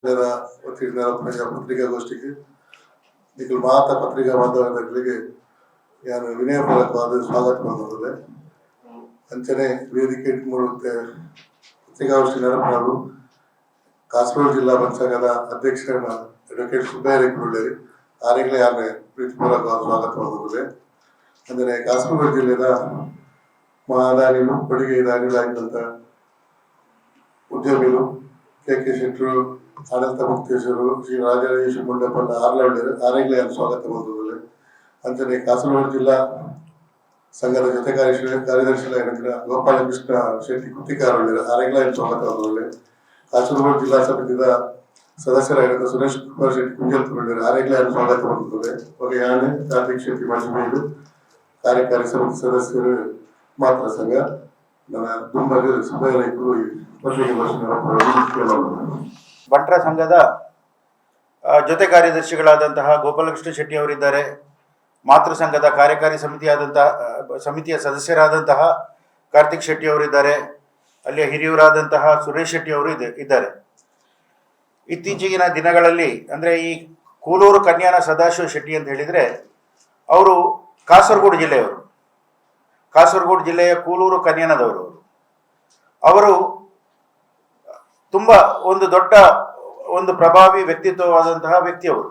ಪತ್ರಿಕಾಗೋಷ್ಠಿಗೆ ನಿಖಿಲ್ ಮಾತಾ ಪತ್ರಿಕಾ ಮಾಧ್ಯಮಗಳಿಗೆ ನಾನು ವಿನಯಪೂರ್ವಕವಾದ ಸ್ವಾಗತ ಮಾಡುತ್ತದೆ. ಅಂಚನೆ ವೇದಿಕೆ ಮೂಡುತ್ತೆ ಪತ್ರಿಕಾಗೋಷ್ಠಿ ನಡೆಸಲು ಕಾಸರಗೋಡು ಜಿಲ್ಲಾ ಪಂಚಾಯತ್ ಅಧ್ಯಕ್ಷರಾದ ಅಡ್ವೊಕೇಟ್ ಸುಬ್ಬಯ್ಯನವರಿಗೆ ಆರೆಗಲೇ ಯಾರೇ ಪ್ರೀತಿಪೂರ್ವಕವಾದ ಸ್ವಾಗತ ಮಾಡುತ್ತದೆ. ಅಂದರೆ ಕಾಸರಗೋಡು ಜಿಲ್ಲೆಯ ಮಹಾದಾನಿಗಳು ಕೊಡುಗೆದಾನಿಗಳಾಗಿದ್ದಂಥ ಉದ್ಯಮಿಗಳು ಕೆ ಶೆಟ್ಟರು, ಆಡಳಿತ ಮುಕ್ತೇಶ್ವರು, ಶ್ರೀ ರಾಜರಾಜೇಶ್ವರ ಮುಂಡಪ್ಪನ ಆರೆಗಲೇ ಸ್ವಾಗತ ಮಾಡುತ್ತದೆ. ಅಂಚನೆ ಕಾಸರಗೋಡು ಜಿಲ್ಲಾ ಸಂಘದ ಜೊತೆ ಕಾರ್ಯದರ್ಶಿಗಳಾಗಿದ್ದ ಗೋಪಾಲಕೃಷ್ಣ ಶೆಟ್ಟಿ ಕುತ್ತಿಕಾರೊಳ್ಳಿರು ಆರೆಗಲೇ ಸ್ವಾಗತ ಮಾಡುತ್ತದೆ. ಕಾಸರಗೋಡು ಜಿಲ್ಲಾ ಸಮಿತಿಯ ಸದಸ್ಯರಾಗಿದ್ದ ಸುರೇಶ್ ಕುಮಾರ್ ಶೆಟ್ಟಿ ಕುಂಜಲ್ಪುರೊಳ್ಳಿರು ಆರೆಗಲೇ ಸ್ವಾಗತ ಮಾಡುತ್ತದೆ. ಯಾನೆ ಕಾರ್ತಿಕ್ ಶೆಟ್ಟಿ ಮಜಮೇರು ಕಾರ್ಯಕಾರಿ ಸಮಿತಿ ಸದಸ್ಯರು ಮಾತ್ರ ಸಂಘ ನನ್ನ ತುಂಬ ಸುಬ್ಬಯ್ಯನವರು ಪತ್ರಿಕೆ ಭಾಷಣ ಬಂಟ್ರ ಸಂಘದ ಜೊತೆ ಕಾರ್ಯದರ್ಶಿಗಳಾದಂತಹ ಗೋಪಾಲಕೃಷ್ಣ ಶೆಟ್ಟಿ ಅವರಿದ್ದಾರೆ. ಮಾತೃ ಸಂಘದ ಕಾರ್ಯಕಾರಿ ಸಮಿತಿಯ ಸದಸ್ಯರಾದಂತಹ ಕಾರ್ತಿಕ್ ಶೆಟ್ಟಿ ಅವರಿದ್ದಾರೆ. ಅಲ್ಲಿಯ ಹಿರಿಯವರಾದಂತಹ ಸುರೇಶ್ ಶೆಟ್ಟಿ ಅವರು ಇದ್ದಾರೆ. ಇತ್ತೀಚಿನ ದಿನಗಳಲ್ಲಿ ಅಂದರೆ ಈ ಕೂಲೂರು ಕನ್ಯಾನ ಸದಾಶಿವ ಶೆಟ್ಟಿ ಅಂತ ಹೇಳಿದರೆ ಅವರು ಕಾಸರಗೋಡು ಜಿಲ್ಲೆಯವರು, ಕಾಸರಗೋಡು ಜಿಲ್ಲೆಯ ಕೂಲೂರು ಕನ್ಯಾನದವರು. ಅವರು ತುಂಬ ದೊಡ್ಡ ಪ್ರಭಾವಿ ವ್ಯಕ್ತಿತ್ವವಾದಂತಹ ವ್ಯಕ್ತಿಯವರು.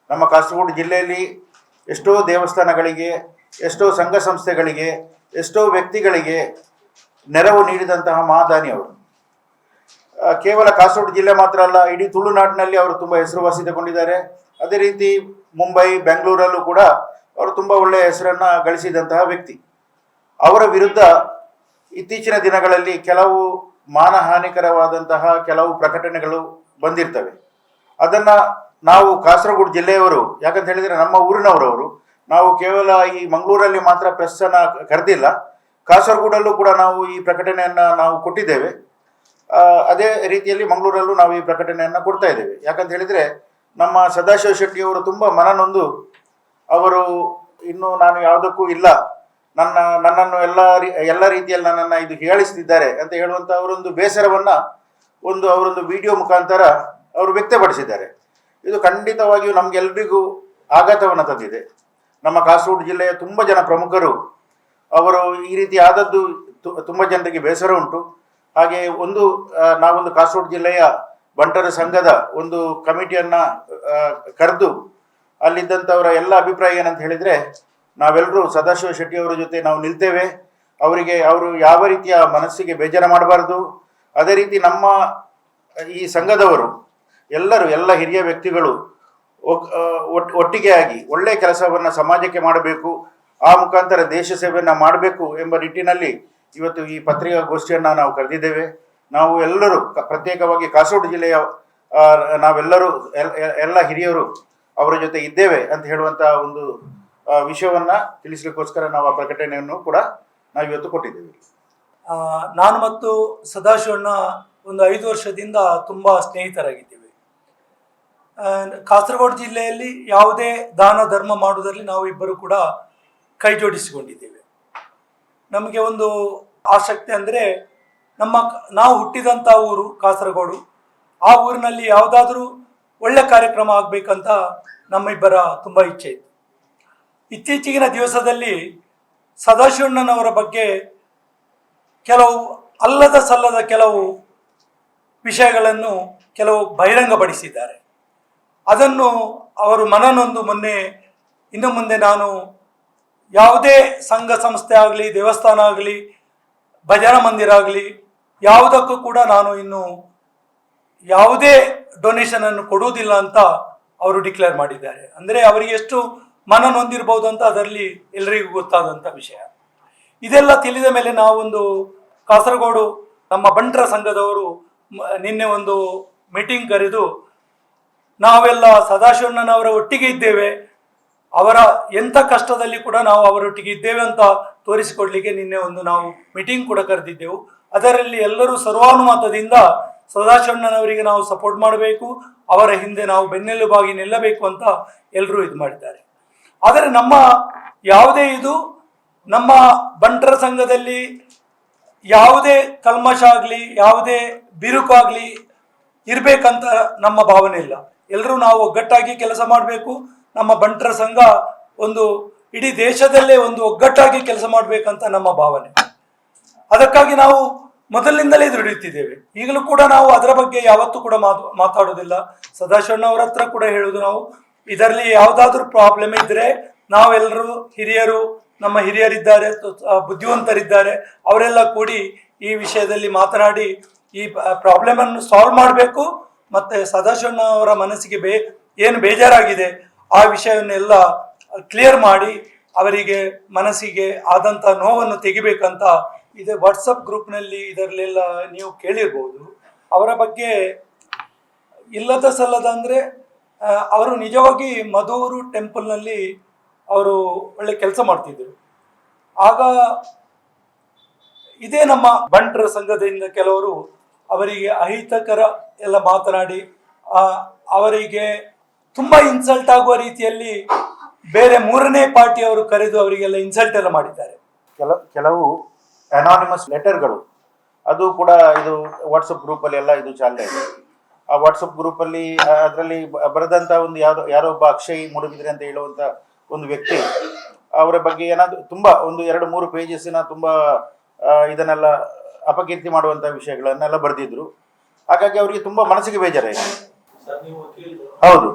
ನಮ್ಮ ಕಾಸರಗೋಡು ಜಿಲ್ಲೆಯಲ್ಲಿ ಎಷ್ಟೋ ದೇವಸ್ಥಾನಗಳಿಗೆ, ಎಷ್ಟೋ ಸಂಘ ಸಂಸ್ಥೆಗಳಿಗೆ, ಎಷ್ಟೋ ವ್ಯಕ್ತಿಗಳಿಗೆ ನೆರವು ನೀಡಿದಂತಹ ಮಹಾದಾನಿಯವರು. ಕೇವಲ ಕಾಸರಗೋಡು ಜಿಲ್ಲೆ ಮಾತ್ರ ಅಲ್ಲ, ಇಡೀ ತುಳುನಾಡಿನಲ್ಲಿ ಅವರು ತುಂಬ ಹೆಸರುವಾಸಿ ತಗೊಂಡಿದ್ದಾರೆ. ಅದೇ ರೀತಿ ಮುಂಬೈ, ಬೆಂಗಳೂರಲ್ಲೂ ಕೂಡ ಅವರು ತುಂಬ ಒಳ್ಳೆಯ ಹೆಸರನ್ನು ಗಳಿಸಿದಂತಹ ವ್ಯಕ್ತಿ. ಅವರ ವಿರುದ್ಧ ಇತ್ತೀಚಿನ ದಿನಗಳಲ್ಲಿ ಕೆಲವು ಮಾನಹಾನಿಕರವಾದಂತಹ ಕೆಲವು ಪ್ರಕಟಣೆಗಳು ಬಂದಿರ್ತವೆ. ಅದನ್ನು ನಾವು ಕಾಸರಗೋಡು ಜಿಲ್ಲೆಯವರು, ಯಾಕಂತ ಹೇಳಿದರೆ ನಮ್ಮ ಊರಿನವರವರು, ನಾವು ಕೇವಲ ಈ ಮಂಗಳೂರಲ್ಲಿ ಮಾತ್ರ ಪ್ರೆಸ್ಸನ್ನು ಕರೆದಿಲ್ಲ, ಕಾಸರಗೋಡಲ್ಲೂ ಕೂಡ ನಾವು ಈ ಪ್ರಕಟಣೆಯನ್ನು ನಾವು ಕೊಟ್ಟಿದ್ದೇವೆ. ಅದೇ ರೀತಿಯಲ್ಲಿ ಮಂಗಳೂರಲ್ಲೂ ನಾವು ಈ ಪ್ರಕಟಣೆಯನ್ನು ಕೊಡ್ತಾ ಇದ್ದೇವೆ. ಯಾಕಂತ ಹೇಳಿದರೆ ನಮ್ಮ ಸದಾಶಿವ ಶೆಟ್ಟಿಯವರು ತುಂಬ ಮನನೊಂದು, ಅವರು ಇನ್ನೂ ನಾನು ಯಾವುದಕ್ಕೂ ಇಲ್ಲ, ನನ್ನನ್ನು ಎಲ್ಲ ರೀತಿಯಲ್ಲಿ ನನ್ನನ್ನು ಇದು ಹೇಳಿಸ್ತಿದ್ದಾರೆ ಅಂತ ಹೇಳುವಂಥ ಅವರೊಂದು ಬೇಸರವನ್ನು ಅವರೊಂದು ವಿಡಿಯೋ ಮುಖಾಂತರ ಅವರು ವ್ಯಕ್ತಪಡಿಸಿದ್ದಾರೆ. ಇದು ಖಂಡಿತವಾಗಿಯೂ ನಮಗೆಲ್ಲರಿಗೂ ಆಘಾತವನ್ನು ತಂದಿದೆ. ನಮ್ಮ ಕಾಸರಗೋಡು ಜಿಲ್ಲೆಯ ತುಂಬ ಜನ ಪ್ರಮುಖರು ಅವರು ಈ ರೀತಿ ಆದದ್ದು ತುಂಬ ಜನರಿಗೆ ಬೇಸರ ಉಂಟು. ಹಾಗೆ ನಾವೊಂದು ಕಾಸರಗೋಡು ಜಿಲ್ಲೆಯ ಬಂಟರ ಸಂಘದ ಒಂದು ಕಮಿಟಿಯನ್ನು ಕರೆದು ಅಲ್ಲಿದ್ದಂಥವರ ಎಲ್ಲ ಅಭಿಪ್ರಾಯ ಏನಂತ ಹೇಳಿದರೆ, ನಾವೆಲ್ಲರೂ ಸದಾಶಿವ ಶೆಟ್ಟಿಯವರ ಜೊತೆ ನಾವು ನಿಲ್ತೇವೆ. ಅವರು ಯಾವ ರೀತಿಯ ಮನಸ್ಸಿಗೆ ಬೇಜಾರು ಮಾಡಬಾರ್ದು. ಅದೇ ರೀತಿ ನಮ್ಮ ಈ ಸಂಘದವರು ಎಲ್ಲ ಹಿರಿಯ ವ್ಯಕ್ತಿಗಳು ಒಟ್ಟಿಗೆ ಆಗಿ ಒಳ್ಳೆಯ ಕೆಲಸವನ್ನು ಸಮಾಜಕ್ಕೆ ಮಾಡಬೇಕು, ಆ ಮುಖಾಂತರ ದೇಶ ಸೇವೆಯನ್ನು ಮಾಡಬೇಕು ಎಂಬ ನಿಟ್ಟಿನಲ್ಲಿ ಇವತ್ತು ಈ ಪತ್ರಿಕಾಗೋಷ್ಠಿಯನ್ನು ನಾವು ಕರೆದಿದ್ದೇವೆ. ನಾವು ಎಲ್ಲರೂ ಪ್ರತ್ಯೇಕವಾಗಿ ಕಾಸರಗೋಡು ಜಿಲ್ಲೆಯ ನಾವೆಲ್ಲರೂ ಎಲ್ಲ ಹಿರಿಯರು ಅವರ ಜೊತೆ ಇದ್ದೇವೆ ಅಂತ ಹೇಳುವಂಥ ಒಂದು ವಿಷಯವನ್ನು ತಿಳಿಸಲಿಕ್ಕೋಸ್ಕರ ನಾವು ಆ ಪ್ರಕಟಣೆಯನ್ನು ಕೂಡ ನಾವು ಇವತ್ತು ಕೊಟ್ಟಿದ್ದೇವೆ. ನಾನು ಮತ್ತು ಸದಾಶಿವಣ್ಣ 5 ವರ್ಷದಿಂದ ತುಂಬ ಸ್ನೇಹಿತರಾಗಿದ್ದೇವೆ. ಕಾಸರಗೋಡು ಜಿಲ್ಲೆಯಲ್ಲಿ ಯಾವುದೇ ದಾನ ಧರ್ಮ ಮಾಡುವುದರಲ್ಲಿ ನಾವು ಇಬ್ಬರು ಕೂಡ ಕೈ ಜೋಡಿಸಿಕೊಂಡಿದ್ದೇವೆ. ನಮಗೆ ಒಂದು ಆಸಕ್ತಿ ಅಂದರೆ ನಾವು ಹುಟ್ಟಿದಂಥ ಊರು ಕಾಸರಗೋಡು, ಆ ಊರಿನಲ್ಲಿ ಯಾವುದಾದ್ರೂ ಒಳ್ಳೆ ಕಾರ್ಯಕ್ರಮ ಆಗಬೇಕಂತ ನಮ್ಮಿಬ್ಬರ ತುಂಬ ಇಚ್ಛೆ ಇತ್ತು. ಇತ್ತೀಚಿನ ದಿವಸದಲ್ಲಿ ಸದಾಶಿವಣ್ಣನವರ ಬಗ್ಗೆ ಕೆಲವು ಅಲ್ಲದ ಸಲ್ಲದ ಕೆಲವು ವಿಷಯಗಳನ್ನು ಕೆಲವು ಬಹಿರಂಗಪಡಿಸಿದ್ದಾರೆ. ಅದನ್ನು ಅವರು ಮನನೊಂದು ಇನ್ನು ಮುಂದೆ ನಾನು ಯಾವುದೇ ಸಂಘ ಸಂಸ್ಥೆ ಆಗಲಿ, ದೇವಸ್ಥಾನ ಆಗಲಿ, ಭಜನಾ ಮಂದಿರ ಆಗಲಿ ಯಾವುದಕ್ಕೂ ಕೂಡ ನಾನು ಇನ್ನು ಯಾವುದೇ ಡೊನೇಷನನ್ನು ಕೊಡುವುದಿಲ್ಲ ಅಂತ ಅವರು ಡಿಕ್ಲೇರ್ ಮಾಡಿದ್ದಾರೆ. ಅಂದರೆ ಅವರಿಗೆ ಎಷ್ಟು ಮನನೊಂದಿರ್ಬೋದು ಅಂತ ಅದರಲ್ಲಿ ಎಲ್ಲರಿಗೂ ಗೊತ್ತಾದಂಥ ವಿಷಯ. ಇದೆಲ್ಲ ತಿಳಿದ ಮೇಲೆ ನಾವೊಂದು ಕಾಸರಗೋಡು ನಮ್ಮ ಬಂಟ್ರ ಸಂಘದವರು ನಿನ್ನೆ ಒಂದು ಮೀಟಿಂಗ್ ಕರೆದು ನಾವೆಲ್ಲ ಸದಾಶಿವಣ್ಣನವರ ಒಟ್ಟಿಗೆ ಇದ್ದೇವೆ, ಅವರ ಎಂಥ ಕಷ್ಟದಲ್ಲಿ ಕೂಡ ನಾವು ಅವರೊಟ್ಟಿಗೆ ಇದ್ದೇವೆ ಅಂತ ತೋರಿಸಿಕೊಡ್ಲಿಕ್ಕೆ ನಿನ್ನೆ ನಾವು ಮೀಟಿಂಗ್ ಕೂಡ ಕರೆದಿದ್ದೆವು. ಅದರಲ್ಲಿ ಎಲ್ಲರೂ ಸರ್ವಾನುಮತದಿಂದ ಸದಾಶಿವಣ್ಣನವರಿಗೆ ನಾವು ಸಪೋರ್ಟ್ ಮಾಡಬೇಕು, ಅವರ ಹಿಂದೆ ನಾವು ಬೆನ್ನೆಲುಬಾಗಿ ನಿಲ್ಲಬೇಕು ಅಂತ ಎಲ್ಲರೂ ಇದು ಮಾಡಿದ್ದಾರೆ. ಆದರೆ ನಮ್ಮ ಬಂಟರ ಸಂಘದಲ್ಲಿ ಯಾವುದೇ ಕಲ್ಮಶ ಆಗಲಿ, ಯಾವುದೇ ಬಿರುಕಾಗಲಿ ಇರಬೇಕಂತ ನಮ್ಮ ಭಾವನೆ ಇಲ್ಲ. ಎಲ್ಲರೂ ನಾವು ಒಗ್ಗಟ್ಟಾಗಿ ಕೆಲಸ ಮಾಡಬೇಕು. ನಮ್ಮ ಬಂಟರ ಸಂಘ ಒಂದು ಇಡೀ ದೇಶದಲ್ಲೇ ಒಂದು ಒಗ್ಗಟ್ಟಾಗಿ ಕೆಲಸ ಮಾಡಬೇಕಂತ ನಮ್ಮ ಭಾವನೆ. ಅದಕ್ಕಾಗಿ ನಾವು ಮೊದಲಿನಿಂದಲೇ ದುಡಿಯುತ್ತಿದ್ದೇವೆ. ಈಗಲೂ ಕೂಡ ನಾವು ಅದರ ಬಗ್ಗೆ ಯಾವತ್ತೂ ಕೂಡ ಮಾತಾಡೋದಿಲ್ಲ. ಸದಾಶಿವಣ್ಣವರ ಹತ್ರ ಕೂಡ ಹೇಳುವುದು, ನಾವು ಇದರಲ್ಲಿ ಯಾವುದಾದ್ರೂ ಪ್ರಾಬ್ಲಮ್ ಇದ್ರೆ ನಾವೆಲ್ಲರೂ ಹಿರಿಯರು, ನಮ್ಮ ಹಿರಿಯರಿದ್ದಾರೆ, ಬುದ್ಧಿವಂತರಿದ್ದಾರೆ, ಅವರೆಲ್ಲ ಕೂಡಿ ಈ ವಿಷಯದಲ್ಲಿ ಮಾತನಾಡಿ ಈ ಪ್ರಾಬ್ಲಮ್ ಅನ್ನು ಸಾಲ್ವ್ ಮಾಡಬೇಕು. ಮತ್ತೆ ಸದಾಶಿವಣ್ಣವರ ಮನಸ್ಸಿಗೆ ಏನು ಬೇಜಾರಾಗಿದೆ ಆ ವಿಷಯವನ್ನೆಲ್ಲ ಕ್ಲಿಯರ್ ಮಾಡಿ ಅವರಿಗೆ ಮನಸ್ಸಿಗೆ ಆದಂಥ ನೋವನ್ನು ತೆಗಿಬೇಕಂತ ಇದೆ. ವಾಟ್ಸಪ್ ಗ್ರೂಪ್ನಲ್ಲಿ ಇದರಲ್ಲೆಲ್ಲ ನೀವು ಕೇಳಿರ್ಬೋದು. ಅವರ ಬಗ್ಗೆ ಇಲ್ಲದ ಸಲ್ಲದ ಅಂದರೆ ಅವರು ನಿಜವಾಗಿ ಮಧೂರು ಟೆಂಪಲ್ನಲ್ಲಿ ಅವರು ಒಳ್ಳೆ ಕೆಲಸ ಮಾಡ್ತಿದ್ರು. ಆಗ ಇದೇ ನಮ್ಮ ಬಂಟರ ಸಂಘದಿಂದ ಕೆಲವರು ಅವರಿಗೆ ಅಹಿತಕರ ಎಲ್ಲ ಮಾತನಾಡಿ ಅವರಿಗೆ ತುಂಬ ಇನ್ಸಲ್ಟ್ ಆಗುವ ರೀತಿಯಲ್ಲಿ ಬೇರೆ ಮೂರನೇ ಪಾರ್ಟಿಯವರು ಕರೆದು ಅವರಿಗೆಲ್ಲ ಇನ್ಸಲ್ಟ್ ಎಲ್ಲ ಮಾಡಿದ್ದಾರೆ. ಕೆಲವು ಅನಾನಿಮಸ್ ಲೆಟರ್ಗಳು ಅದು ಕೂಡ ಇದು ವಾಟ್ಸಪ್ ಗ್ರೂಪಲ್ಲಿ ಎಲ್ಲ ಇದು ಚಾಲನೆ ಇದೆ. ಆ ವಾಟ್ಸಪ್ ಗ್ರೂಪಲ್ಲಿ ಅದರಲ್ಲಿ ಬರೆದಂಥ ಒಂದು ಯಾರೋ ಒಬ್ಬ ಅಕ್ಷಯ್ ಮೂಡುಬಿದ್ರೆ ಅಂತ ಹೇಳುವಂಥ ಒಂದು ವ್ಯಕ್ತಿ ಅವರ ಬಗ್ಗೆ ಏನಾದರೂ ತುಂಬ ಒಂದು 2-3 ಪೇಜಸ್ಸಿನ ತುಂಬ ಇದನ್ನೆಲ್ಲ ಅಪಕೀರ್ತಿ ಮಾಡುವಂಥ ವಿಷಯಗಳನ್ನೆಲ್ಲ ಬರೆದಿದ್ರು. ಹಾಗಾಗಿ ಅವರಿಗೆ ತುಂಬ ಮನಸ್ಸಿಗೆ ಬೇಜಾರಾಯಿತು. ಹೌದು,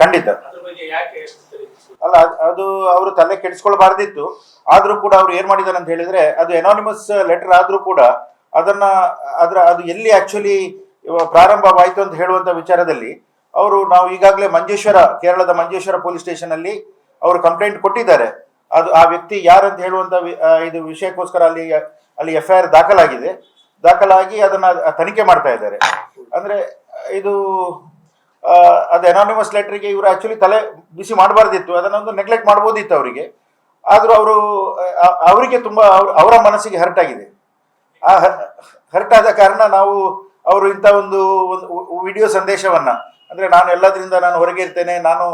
ಖಂಡಿತ. ಅಲ್ಲ, ಅದು ಅವರು ತಲೆ ಕೆಡಿಸ್ಕೊಳ್ಬಾರ್ದಿತ್ತು. ಆದ್ರೂ ಕೂಡ ಅವ್ರು ಏನ್ ಮಾಡಿದಾರೆ ಅಂತ ಹೇಳಿದ್ರೆ, ಅದು ಎನಾನಿಮಸ್ ಲೆಟರ್ ಆದ್ರೂ ಕೂಡ ಅದು ಎಲ್ಲಿ ಆಕ್ಚುಲಿ ಪ್ರಾರಂಭವಾಯಿತು ಅಂತ ಹೇಳುವಂತ ವಿಚಾರದಲ್ಲಿ ನಾವು ಈಗಾಗಲೇ ಕೇರಳದ ಮಂಜೇಶ್ವರ ಪೊಲೀಸ್ ಸ್ಟೇಷನ್ ಅಲ್ಲಿ ಅವರು ಕಂಪ್ಲೇಂಟ್ ಕೊಟ್ಟಿದ್ದಾರೆ. ಅದು ಆ ವ್ಯಕ್ತಿ ಯಾರಂತ ಹೇಳುವಂತ ಇದು ವಿಷಯಕ್ಕೋಸ್ಕರ ಅಲ್ಲಿ FIR ದಾಖಲಾಗಿ ಅದನ್ನ ತನಿಖೆ ಮಾಡ್ತಾ ಇದ್ದಾರೆ. ಅಂದ್ರೆ ಇದು ಅದು ಅನಾನಿಮಸ್ ಲೆಟರ್ಗೆ ಇವರು ಆಕ್ಚುಲಿ ತಲೆ ಬಿಸಿ ಮಾಡಬಾರ್ದಿತ್ತು, ಅದನ್ನೊಂದು ನೆಗ್ಲೆಕ್ಟ್ ಮಾಡ್ಬೋದಿತ್ತು ಅವರಿಗೆ. ಆದರೂ ಅವರಿಗೆ ತುಂಬಾ ಅವರ ಮನಸ್ಸಿಗೆ ಹರ್ಟ್ ಆಗಿದೆ. ಆ ಹರ್ಟ್ ಆದ ಕಾರಣ ಅವರು ಇಂಥ ಒಂದು ವಿಡಿಯೋ ಸಂದೇಶವನ್ನ, ಅಂದ್ರೆ ನಾನು ಎಲ್ಲದರಿಂದ ನಾನು ಹೊರಗೆ ಇರ್ತೇನೆ ನಾನು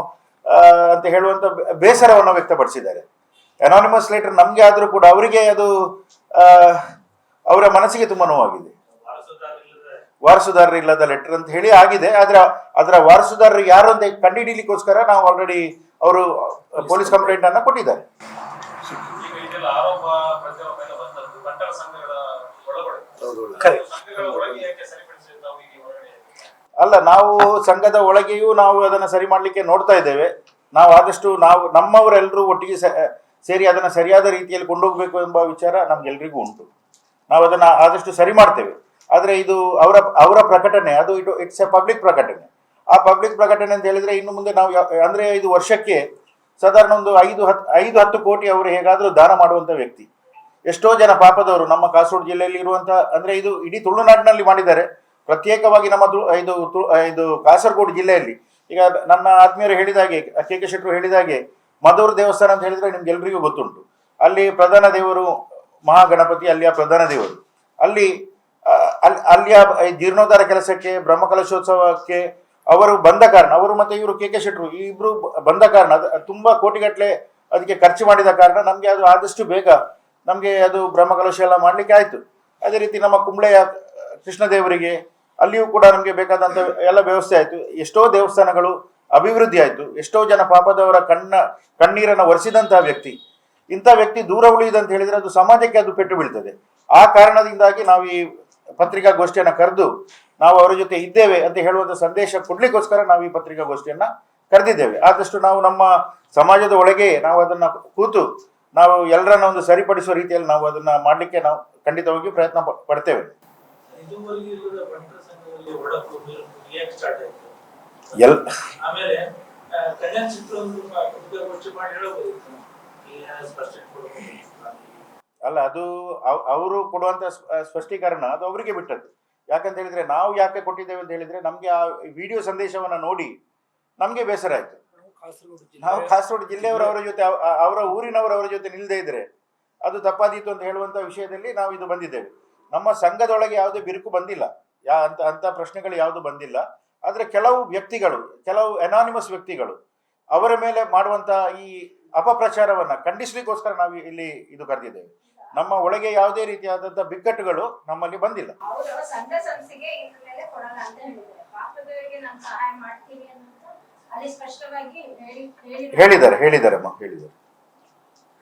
ಅಂತ ಹೇಳುವಂತ ಬೇಸರವನ್ನು ವ್ಯಕ್ತಪಡಿಸಿದ್ದಾರೆ. ಅನಾನಿಮಸ್ ಲೆಟರ್ ನಮ್ಗೆ ಆದ್ರೂ ಕೂಡ ಅವರಿಗೆ ಅದು ಅವರ ಮನಸ್ಸಿಗೆ ತುಂಬಾ ನೋವಾಗಿದೆ. ವಾರಸುದಾರರು ಇಲ್ಲದ ಲೆಟರ್ ಅಂತ ಹೇಳಿ ಆಗಿದೆ. ಆದ್ರೆ ಅದರ ವಾರಸುದಾರರು ಯಾರು ಅಂತ ಕಂಡುಹಿಡಿಯಲಿಕ್ಕೋಸ್ಕರ ನಾವು ಆಲ್ರೆಡಿ ಅವರು ಪೊಲೀಸ್ ಕಂಪ್ಲೇಂಟ್ ಅನ್ನ ಕೊಟ್ಟಿದ್ದಾರೆ. ಅಲ್ಲ, ನಾವು ಸಂಘದ ಒಳಗೆಯೂ ನಾವು ಅದನ್ನ ಸರಿ ಮಾಡ್ಲಿಕ್ಕೆ ನೋಡ್ತಾ ಇದ್ದೇವೆ. ನಾವು ಆದಷ್ಟು ನಮ್ಮವರೆಲ್ಲರೂ ಒಟ್ಟಿಗೆ ಸೇರಿ ಅದನ್ನ ಸರಿಯಾದ ರೀತಿಯಲ್ಲಿ ಕೊಂಡೋಗ್ಬೇಕು ಎಂಬ ವಿಚಾರ ನಮ್ಗೆಲ್ರಿಗೂ ಉಂಟು. ನಾವು ಅದನ್ನ ಆದಷ್ಟು ಸರಿ ಮಾಡ್ತೇವೆ. ಆದ್ರೆ ಇದು ಅವರ ಪ್ರಕಟಣೆ, ಇಟ್ಸ್ ಎ ಪಬ್ಲಿಕ್ ಪ್ರಕಟಣೆ. ಆ ಪಬ್ಲಿಕ್ ಪ್ರಕಟಣೆ ಅಂತ ಹೇಳಿದ್ರೆ ಇನ್ನು ಮುಂದೆ ನಾವು ಅಂದ್ರೆ ಇದು ವರ್ಷಕ್ಕೆ ಸಾಧಾರಣ ಒಂದು 5-10 ಕೋಟಿ ಅವರು ಹೇಗಾದ್ರೂ ದಾನ ಮಾಡುವಂತ ವ್ಯಕ್ತಿ. ಎಷ್ಟೋ ಜನ ಪಾಪದವರು ನಮ್ಮ ಕಾಸರಗೋಡು ಜಿಲ್ಲೆಯಲ್ಲಿ ಇರುವಂತ, ಅಂದ್ರೆ ಇದು ಇಡೀ ತುಳುನಾಡಿನಲ್ಲಿ ಮಾಡಿದ್ದಾರೆ. ಪ್ರತ್ಯೇಕವಾಗಿ ನಮ್ಮ ಇದು ಕಾಸರಗೋಡು ಜಿಲ್ಲೆಯಲ್ಲಿ ಈಗ ನನ್ನ ಆತ್ಮೀಯರು ಹೇಳಿದಾಗೆ, KK ಶೆಟ್ಟರು ಹೇಳಿದಾಗೆ, ಮಧೂರು ದೇವಸ್ಥಾನ ಅಂತ ಹೇಳಿದ್ರೆ ನಿಮ್ಗೆಲ್ರಿಗೂ ಗೊತ್ತುಂಟು. ಅಲ್ಲಿ ಪ್ರಧಾನ ದೇವರು ಮಹಾಗಣಪತಿ, ಅಲ್ಲಿಯ ಪ್ರಧಾನ ದೇವರು. ಅಲ್ಲಿಯ ಜೀರ್ಣೋದ್ಧಾರ ಕೆಲಸಕ್ಕೆ, ಬ್ರಹ್ಮಕಲಶೋತ್ಸವಕ್ಕೆ ಅವರು ಬಂದ ಕಾರಣ, ಅವರು ಮತ್ತೆ ಇವರು KK ಶೆಟ್ಟರು ಈ ಇಬ್ರು ಬಂದ ಕಾರಣ, ತುಂಬಾ ಕೋಟಿಗಟ್ಟಲೆ ಅದಕ್ಕೆ ಖರ್ಚು ಮಾಡಿದ ಕಾರಣ ನಮ್ಗೆ ಅದು ಆದಷ್ಟು ಬೇಗ ನಮ್ಗೆ ಅದು ಬ್ರಹ್ಮಕಲಶ ಎಲ್ಲ ಮಾಡ್ಲಿಕ್ಕೆ ಆಯ್ತು. ಅದೇ ರೀತಿ ನಮ್ಮ ಕುಂಬ್ಳೆಯ ಕೃಷ್ಣದೇವರಿಗೆ ಅಲ್ಲಿಯೂ ಕೂಡ ನಮ್ಗೆ ಬೇಕಾದಂತ ಎಲ್ಲ ವ್ಯವಸ್ಥೆ ಆಯ್ತು. ಎಷ್ಟೋ ದೇವಸ್ಥಾನಗಳು ಅಭಿವೃದ್ಧಿ ಆಯ್ತು. ಎಷ್ಟೋ ಜನ ಪಾಪದವರ ಕಣ್ಣೀರನ್ನು ಒರೆಸಿದಂತಹ ವ್ಯಕ್ತಿ. ಇಂಥ ವ್ಯಕ್ತಿ ದೂರ ಉಳಿಯುದಂತ ಹೇಳಿದ್ರೆ ಅದು ಸಮಾಜಕ್ಕೆ ಅದು ಪೆಟ್ಟು ಬೀಳ್ತದೆ. ಆ ಕಾರಣದಿಂದಾಗಿ ನಾವು ಈ ಪತ್ರಿಕಾಗೋಷ್ಠಿಯನ್ನು ಕರೆದು ನಾವು ಅವರ ಜೊತೆ ಇದ್ದೇವೆ ಅಂತ ಹೇಳುವಂಥ ಸಂದೇಶ ಕೊಡ್ಲಿಕ್ಕೋಸ್ಕರ ನಾವು ಈ ಪತ್ರಿಕಾಗೋಷ್ಠಿಯನ್ನ ಕರೆದಿದ್ದೇವೆ. ಆದಷ್ಟು ನಾವು ನಮ್ಮ ಸಮಾಜದ ಒಳಗೆ ನಾವು ಅದನ್ನ ಕೂತು ನಾವು ಎಲ್ಲರನ್ನ ಒಂದು ಸರಿಪಡಿಸುವ ರೀತಿಯಲ್ಲಿ ನಾವು ಅದನ್ನ ಮಾಡ್ಲಿಕ್ಕೆ ನಾವು ಖಂಡಿತವಾಗಿ ಪ್ರಯತ್ನ ಪಡ್ತೇವೆ. ಅಲ್ಲ, ಅದು ಅವರು ಕೊಡುವಂತ ಸ್ಪಷ್ಟೀಕರಣ ಅದು ಅವರಿಗೆ ಬಿಟ್ಟದ್ದು. ಯಾಕಂತ ಹೇಳಿದ್ರೆ ನಾವು ಯಾಕೆ ಕೊಟ್ಟಿದ್ದೇವೆ ಅಂತ ಹೇಳಿದ್ರೆ ನಮ್ಗೆ ಆ ವಿಡಿಯೋ ಸಂದೇಶವನ್ನ ನೋಡಿ ನಮ್ಗೆ ಬೇಸರ ಆಯ್ತು. ನಾವು ಕಾಸರಗೋಡು ಜಿಲ್ಲೆಯವರ ಜೊತೆ, ಅವರ ಊರಿನವರ ಜೊತೆ ನಿಲ್ಲದೇ ಇದ್ರೆ ಅದು ತಪ್ಪಾದೀತು ಅಂತ ಹೇಳುವಂತ ವಿಷಯದಲ್ಲಿ ನಾವು ಇದು ಬಂದಿದ್ದೇವೆ. ನಮ್ಮ ಸಂಘದೊಳಗೆ ಯಾವುದೇ ಬಿರುಕು ಬಂದಿಲ್ಲ, ಅಂತ ಪ್ರಶ್ನೆಗಳು ಯಾವುದು ಬಂದಿಲ್ಲ. ಆದ್ರೆ ಕೆಲವು ವ್ಯಕ್ತಿಗಳು, ಕೆಲವು ಅನಾನಿಮಸ್ ವ್ಯಕ್ತಿಗಳು ಅವರ ಮೇಲೆ ಮಾಡುವಂತ ಈ ಅಪಪ್ರಚಾರವನ್ನ ಖಂಡಿಸ್ಲಿಕ್ಕೋಸ್ಕರ ನಾವು ಇಲ್ಲಿ ಇದು ಕರೆದಿದ್ದೇವೆ. ನಮ್ಮ ಒಳಗೆ ಯಾವುದೇ ರೀತಿಯಾದಂಥ ಬಿಕ್ಕಟ್ಟುಗಳು ನಮ್ಮಲ್ಲಿ ಬಂದಿಲ್ಲ. ಅವರು ಸಂಘ ಸಂಸ್ಥೆಗೆ ಇದ್ರ ಮೇಲೆ ಕೊಡಲ್ಲ ಅಂತ ಹೇಳಿದ್ದಾರೆ. ಪಾಪದವರಿಗೆ ನಾವು ಸಹಾಯ ಮಾಡ್ತೀವಿ ಅಂತ ಅಲ್ಲಿ ಸ್ಪಷ್ಟವಾಗಿ ಹೇಳಿದ್ದಾರೆ.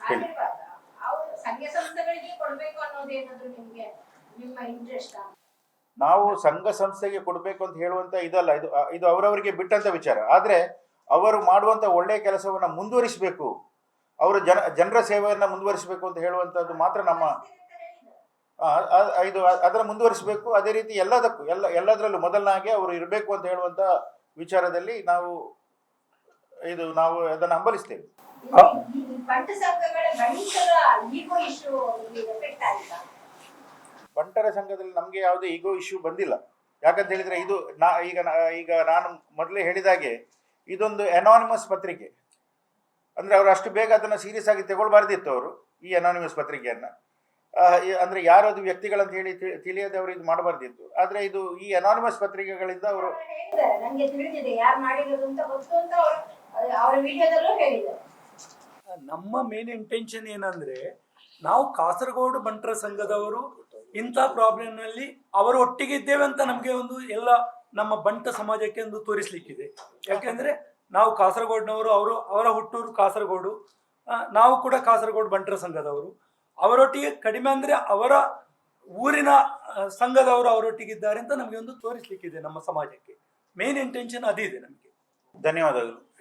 ಆಗಿರ್ಬಾರ್ದ? ಅವರು ಸಂಘ ಸಂಸ್ಥೆಗಳಿಗೆ ಕೊಡ್ಬೇಕು ಅನ್ನೋದೇನಾದ್ರು ನಿಮ್ಗೆ ನಿಮ್ಮ ಇಂಟ್ರೆಸ್ಟ್? ನಾವು ಸಂಘ ಸಂಸ್ಥೆಗೆ ಕೊಡಬೇಕು ಅಂತ ಹೇಳುವಂತ ಇದಲ್ಲ, ಇದು ಅವರವರಿಗೆ ಬಿಟ್ಟಂತ ವಿಚಾರ. ಆದ್ರೆ ಅವರು ಮಾಡುವಂತ ಒಳ್ಳೆಯ ಕೆಲಸವನ್ನ ಮುಂದುವರಿಸಬೇಕು, ಅವರು ಜನರ ಸೇವೆಯನ್ನ ಮುಂದುವರಿಸಬೇಕು ಅಂತ ಹೇಳುವಂತದ್ದು ಮಾತ್ರ ನಮ್ಮ ಇದು ಅದರ ಮುಂದುವರಿಸಬೇಕು. ಅದೇ ರೀತಿ ಎಲ್ಲದರಲ್ಲೂ ಮೊದಲನಾಗೆ ಅವರು ಇರಬೇಕು ಅಂತ ಹೇಳುವಂತ ವಿಚಾರದಲ್ಲಿ ನಾವು ಅದನ್ನು ಹಂಬಲಿಸ್ತೇವೆ. ಬಂಟ ಸಂಘಗಳ ಈಗೋ ಇಶ್ಯೂ ಎಫೆಕ್ಟ್ ಆಯ್ತಾ? ಬಂಟರ ಸಂಘದಲ್ಲಿ ನಮಗೆ ಯಾವುದೇ ಈಗೋ ಇಶ್ಯೂ ಬಂದಿಲ್ಲ. ಯಾಕಂತ ಹೇಳಿದ್ರೆ ಇದು ಈಗ ನಾನು ಮೊದಲೇ ಹೇಳಿದಾಗೆ ಇದೊಂದು ಅನಾನಿಮಸ್ ಪತ್ರಿಕೆ. ಅಂದ್ರೆ ಅವರು ಅಷ್ಟು ಬೇಗ ಅದನ್ನು ಸೀರಿಯಸ್ ಆಗಿ ತಗೊಳ್ಬಾರ್ದಿತ್ತು ಅವರು ಈ ಅನಾನಿಮಸ್ ಪತ್ರಿಕೆಯನ್ನ. ಅಂದ್ರೆ ಯಾರು ಅದು ವ್ಯಕ್ತಿಗಳಂತ ಹೇಳಿ ತಿಳಿಯದೆ ಅವರು ಇದು ಮಾಡಬಾರ್ದಿತ್ತು. ಆದ್ರೆ ಇದು ಈ ಅನಾನಿಮಸ್ ಪತ್ರಿಕೆಗಳಿಂದ ಅವರು ನನಗೆ ತಿಳಿದಿದೆ ಯಾರು ಮಾಡಿರೋದು ಅಂತ ಗೊತ್ತು ಅಂತ ಅವರ ವಿಡಿಯೋದಲ್ಲೂ ಹೇಳಿದ್ದಾರೆ. ನಮ್ಮ ಮೇನ್ ಇಂಟೆನ್ಷನ್ ಏನಂದ್ರೆ, ನಾವು ಕಾಸರಗೋಡು ಬಂಟರ ಸಂಘದವರು ಇಂಥ ಪ್ರಾಬ್ಲಮ್ನಲ್ಲಿ ಅವರು ಒಟ್ಟಿಗೆ ಇದ್ದೇವೆ ಅಂತ ನಮಗೆ ಒಂದು ಎಲ್ಲ ನಮ್ಮ ಬಂಟ ಸಮಾಜಕ್ಕೆ ಒಂದು ತೋರಿಸ್ಲಿಕ್ಕಿದೆ. ಯಾಕೆಂದ್ರೆ ನಾವು ಕಾಸರಗೋಡಿನವರು, ಅವರ ಹುಟ್ಟೂರು ಕಾಸರಗೋಡು, ನಾವು ಕೂಡ ಕಾಸರಗೋಡು ಬಂಟರ ಸಂಘದವರು. ಅವರೊಟ್ಟಿಗೆ ಕಡಿಮೆ ಅಂದ್ರೆ ಅವರ ಊರಿನ ಸಂಘದವರು ಅವರೊಟ್ಟಿಗಿದ್ದಾರೆ ಅಂತ ನಮಗೆ ಒಂದು ತೋರಿಸ್ಲಿಕ್ಕಿದೆ ನಮ್ಮ ಸಮಾಜಕ್ಕೆ. ಮೇನ್ ಇಂಟೆನ್ಷನ್ ಅದಿದೆ ನಮಗೆ. ಧನ್ಯವಾದಗಳು.